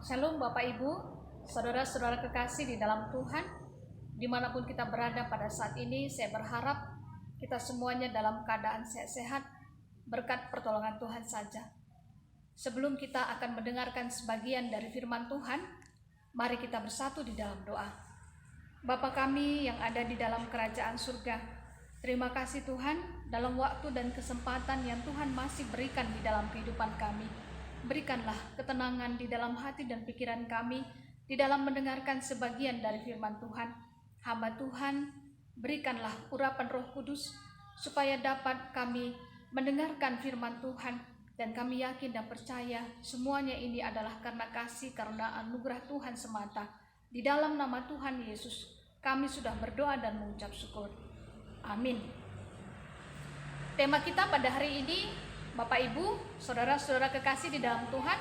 Shalom Bapak Ibu, saudara-saudara kekasih di dalam Tuhan, dimanapun kita berada pada saat ini, saya berharap kita semuanya dalam keadaan sehat-sehat berkat pertolongan Tuhan saja. Sebelum kita akan mendengarkan sebagian dari firman Tuhan, mari kita bersatu di dalam doa. Bapa kami yang ada di dalam kerajaan surga, terima kasih Tuhan dalam waktu dan kesempatan yang Tuhan masih berikan di dalam kehidupan kami. Berikanlah ketenangan di dalam hati dan pikiran kami di dalam mendengarkan sebagian dari firman Tuhan. Hamba Tuhan, berikanlah urapan Roh Kudus supaya dapat kami mendengarkan firman Tuhan, dan kami yakin dan percaya semuanya ini adalah karena kasih, karena anugerah Tuhan semata. Di dalam nama Tuhan Yesus kami sudah berdoa dan mengucap syukur. Amin. Tema kita pada hari ini, Bapak Ibu, saudara-saudara kekasih di dalam Tuhan,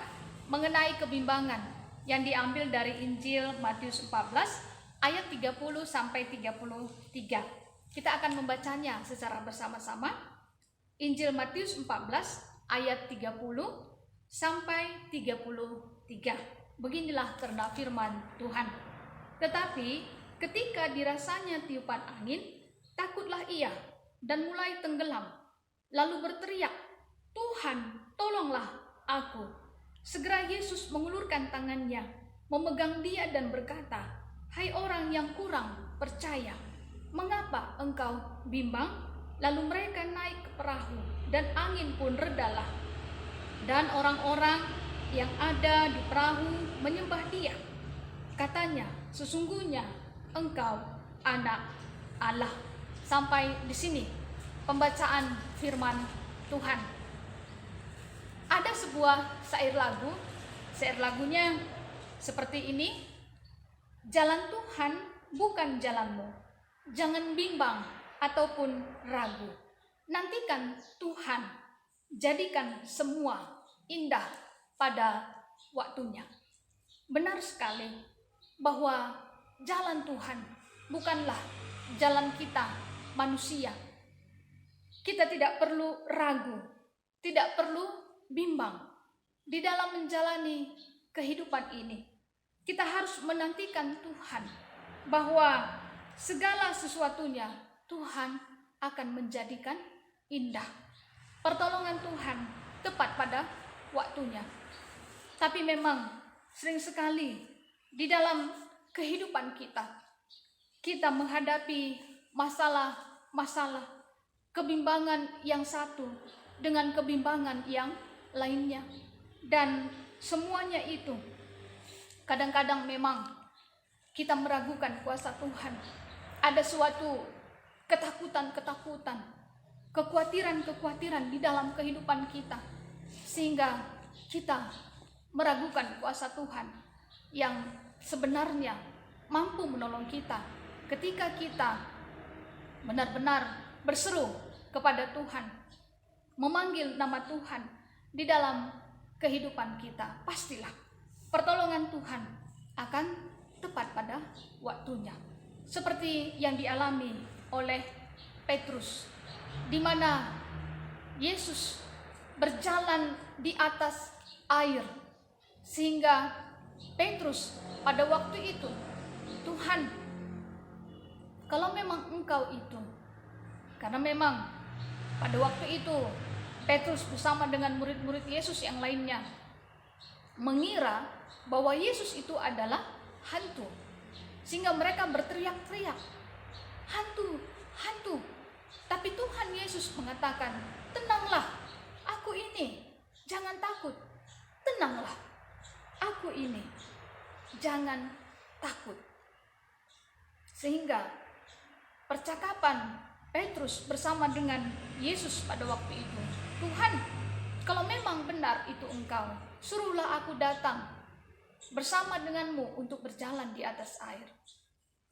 mengenai kebimbangan yang diambil dari Injil Matius 14 ayat 30 sampai 33. Kita akan membacanya secara bersama-sama. Injil Matius 14 ayat 30 sampai 33. Beginilah karena firman Tuhan. Tetapi ketika dirasanya tiupan angin, takutlah ia dan mulai tenggelam, lalu berteriak, "Tuhan, tolonglah aku." Segera Yesus mengulurkan tangannya, memegang dia dan berkata, "Hai orang yang kurang percaya, mengapa engkau bimbang?" Lalu mereka naik ke perahu dan angin pun redalah. Dan orang-orang yang ada di perahu menyembah dia. Katanya, "Sesungguhnya engkau anak Allah." Sampai di sini pembacaan firman Tuhan. Ada sebuah syair lagunya seperti ini. "Jalan Tuhan bukan jalanmu, jangan bimbang ataupun ragu. Nantikan Tuhan, jadikan semua indah pada waktunya." Benar sekali bahwa jalan Tuhan bukanlah jalan kita manusia. Kita tidak perlu ragu, tidak perlu bimbang di dalam menjalani kehidupan ini. Kita harus menantikan Tuhan, bahwa segala sesuatunya Tuhan akan menjadikan indah. Pertolongan Tuhan tepat pada waktunya. Tapi memang sering sekali di dalam kehidupan kita menghadapi masalah-masalah, kebimbangan yang satu dengan kebimbangan yang lainnya, dan semuanya itu kadang-kadang memang kita meragukan kuasa Tuhan. Ada suatu ketakutan, kekhawatiran di dalam kehidupan kita, sehingga kita meragukan kuasa Tuhan yang sebenarnya mampu menolong kita ketika kita benar-benar berseru kepada Tuhan, memanggil nama Tuhan di dalam kehidupan kita. Pastilah pertolongan Tuhan akan tepat pada waktunya. Seperti yang dialami oleh Petrus, di mana Yesus berjalan di atas air, sehingga Petrus pada waktu itu, "Tuhan, kalau memang engkau itu," karena memang pada waktu itu Petrus bersama dengan murid-murid Yesus yang lainnya mengira bahwa Yesus itu adalah hantu, sehingga mereka berteriak-teriak, "Hantu, hantu!" Tapi Tuhan Yesus mengatakan, "Tenanglah, aku ini, jangan takut. Tenanglah, aku ini, jangan takut." Sehingga percakapan Petrus bersama dengan Yesus pada waktu itu, "Tuhan, kalau memang benar itu engkau, suruhlah aku datang bersama denganmu untuk berjalan di atas air."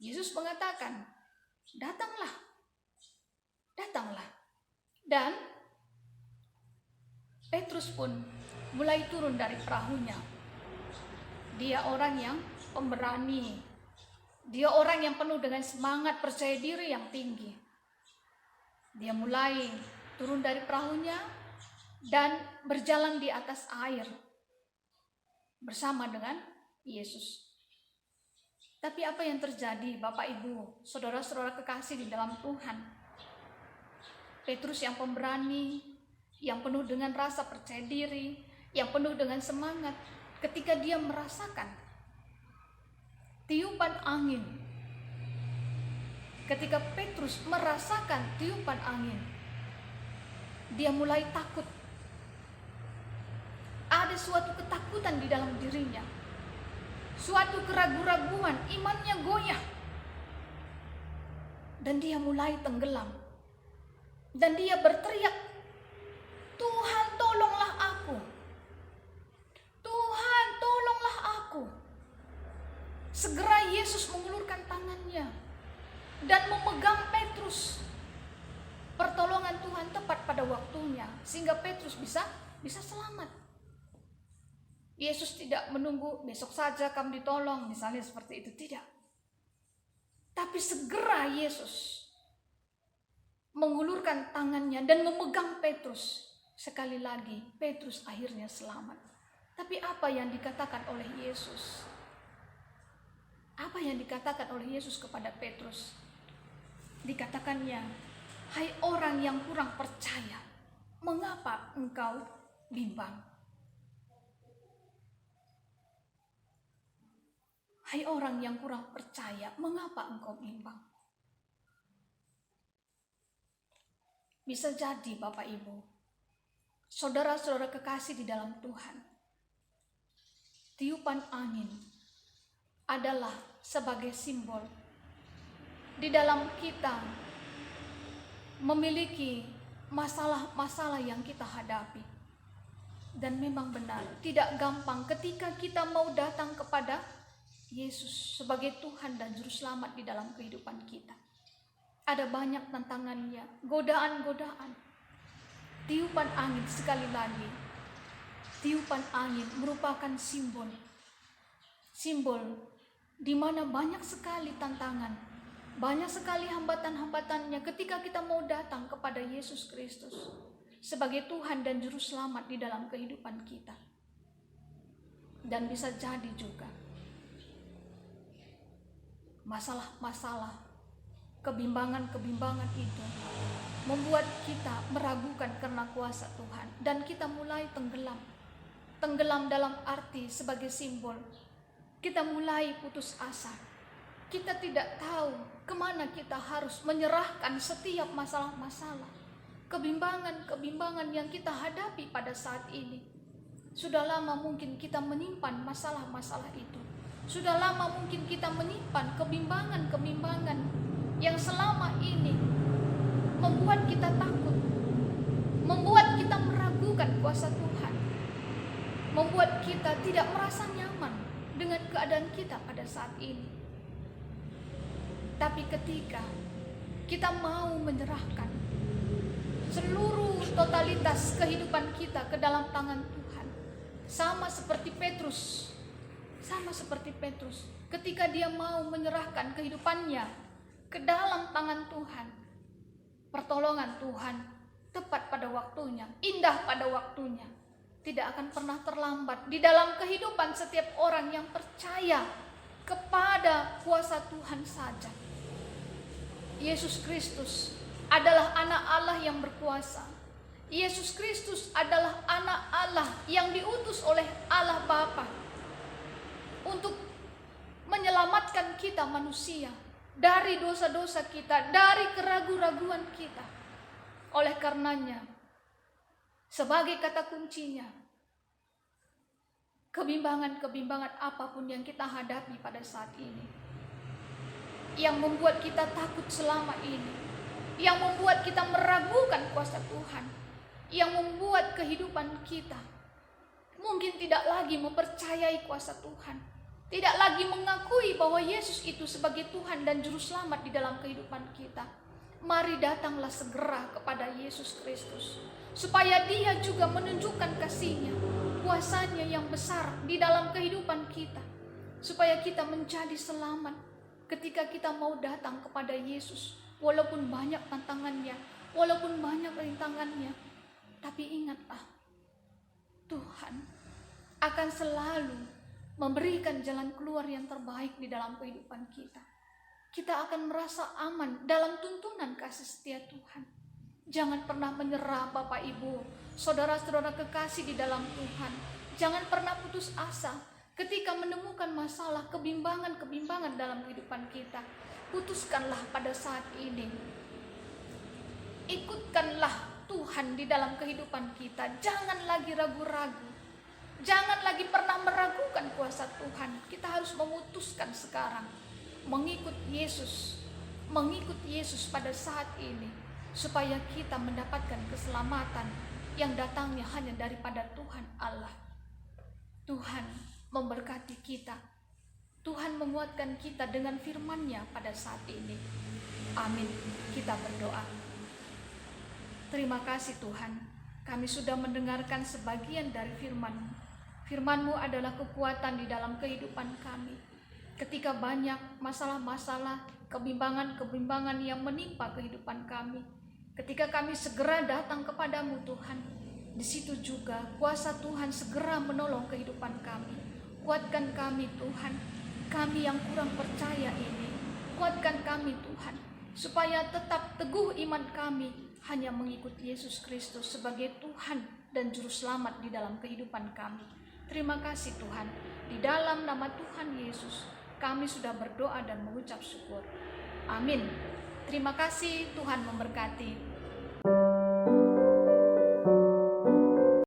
Yesus mengatakan, "Datanglah, datanglah." Dan Petrus pun mulai turun dari perahunya. Dia orang yang pemberani, dia orang yang penuh dengan semangat percaya diri yang tinggi. Dia mulai turun dari perahunya dan berjalan di atas air bersama dengan Yesus. Tapi apa yang terjadi, Bapak Ibu, saudara-saudara kekasih di dalam Tuhan? Petrus yang pemberani, yang penuh dengan rasa percaya diri, yang penuh dengan semangat, ketika dia merasakan tiupan angin, ketika Petrus merasakan tiupan angin, dia mulai takut. Ada suatu ketakutan di dalam dirinya, suatu keraguan-raguan, imannya goyah, dan dia mulai tenggelam, dan dia berteriak, "Tuhan, tolonglah aku! Tuhan, tolonglah aku!" Segera Yesus mengulurkan tangannya dan memegang Petrus. Pertolongan Tuhan tepat pada waktunya, sehingga Petrus bisa selamat. Yesus tidak menunggu besok saja kamu ditolong, misalnya seperti itu, tidak. Tapi segera Yesus mengulurkan tangannya dan memegang Petrus. Sekali lagi, Petrus akhirnya selamat. Tapi apa yang dikatakan oleh Yesus? Apa yang dikatakan oleh Yesus kepada Petrus? Dikatakannya, "Hai orang yang kurang percaya, mengapa engkau bimbang?" Hai orang yang kurang percaya, mengapa engkau bimbang? Bisa jadi Bapak Ibu, saudara-saudara kekasih di dalam Tuhan, tiupan angin adalah sebagai simbol di dalam kita memiliki masalah-masalah yang kita hadapi. Dan memang benar, tidak gampang ketika kita mau datang kepada Yesus sebagai Tuhan dan Juru Selamat di dalam kehidupan kita. Ada banyak tantangannya, godaan-godaan. Tiupan angin, sekali lagi, tiupan angin merupakan simbol di mana banyak sekali tantangan, banyak sekali hambatan-hambatannya ketika kita mau datang kepada Yesus Kristus sebagai Tuhan dan Juru Selamat di dalam kehidupan kita. Dan bisa jadi juga masalah-masalah, kebimbangan-kebimbangan itu membuat kita meragukan karena kuasa Tuhan, dan kita mulai tenggelam. Tenggelam dalam arti sebagai simbol kita mulai putus asa. Kita tidak tahu kemana kita harus menyerahkan setiap masalah-masalah, kebimbangan-kebimbangan yang kita hadapi pada saat ini. Sudah lama mungkin kita menyimpan masalah-masalah itu. Sudah lama mungkin kita menyimpan kebimbangan-kebimbangan yang selama ini membuat kita takut, membuat kita meragukan kuasa Tuhan, membuat kita tidak merasa nyaman dengan keadaan kita pada saat ini. Tapi ketika kita mau menyerahkan seluruh totalitas kehidupan kita ke dalam tangan Tuhan, sama seperti Petrus, ketika dia mau menyerahkan kehidupannya ke dalam tangan Tuhan, pertolongan Tuhan tepat pada waktunya, indah pada waktunya, tidak akan pernah terlambat di dalam kehidupan setiap orang yang percaya kepada kuasa Tuhan saja. Yesus Kristus adalah anak Allah yang berkuasa. Yesus Kristus adalah anak Allah yang diutus oleh Allah Bapa untuk menyelamatkan kita manusia dari dosa-dosa kita, dari keraguan-raguan kita. Oleh karenanya, sebagai kata kuncinya, kebimbangan-kebimbangan apapun yang kita hadapi pada saat ini, yang membuat kita takut selama ini, yang membuat kita meragukan kuasa Tuhan, yang membuat kehidupan kita mungkin tidak lagi mempercayai kuasa Tuhan, tidak lagi mengakui bahwa Yesus itu sebagai Tuhan dan Juru Selamat di dalam kehidupan kita. Mari datanglah segera kepada Yesus Kristus, supaya Dia juga menunjukkan kasih-Nya, kuasa-Nya yang besar di dalam kehidupan kita, supaya kita menjadi selamat ketika kita mau datang kepada Yesus. Walaupun banyak tantangannya, walaupun banyak rintangannya, tapi ingatlah, Tuhan akan selalu memberikan jalan keluar yang terbaik di dalam kehidupan kita. Kita akan merasa aman dalam tuntunan kasih setia Tuhan. Jangan pernah menyerah Bapak Ibu, saudara-saudara kekasih di dalam Tuhan. Jangan pernah putus asa ketika menemukan masalah, kebimbangan dalam kehidupan kita. Putuskanlah pada saat ini. Ikutkanlah Tuhan di dalam kehidupan kita. Jangan lagi ragu-ragu. Jangan lagi pernah meragukan kuasa Tuhan. Kita harus memutuskan sekarang mengikut Yesus pada saat ini, supaya kita mendapatkan keselamatan yang datangnya hanya daripada Tuhan Allah. Tuhan memberkati kita. Tuhan menguatkan kita dengan firman-Nya pada saat ini. Amin. Kita berdoa. Terima kasih Tuhan, kami sudah mendengarkan sebagian dari firman-Mu. Firman-Mu adalah kekuatan di dalam kehidupan kami. Ketika banyak masalah-masalah, kebimbangan-kebimbangan yang menimpa kehidupan kami, ketika kami segera datang kepadamu Tuhan, di situ juga kuasa Tuhan segera menolong kehidupan kami. Kuatkan kami Tuhan, kami yang kurang percaya ini. Kuatkan kami Tuhan, supaya tetap teguh iman kami hanya mengikut Yesus Kristus sebagai Tuhan dan Juru Selamat di dalam kehidupan kami. Terima kasih Tuhan, di dalam nama Tuhan Yesus kami sudah berdoa dan mengucap syukur. Amin. Terima kasih, Tuhan memberkati.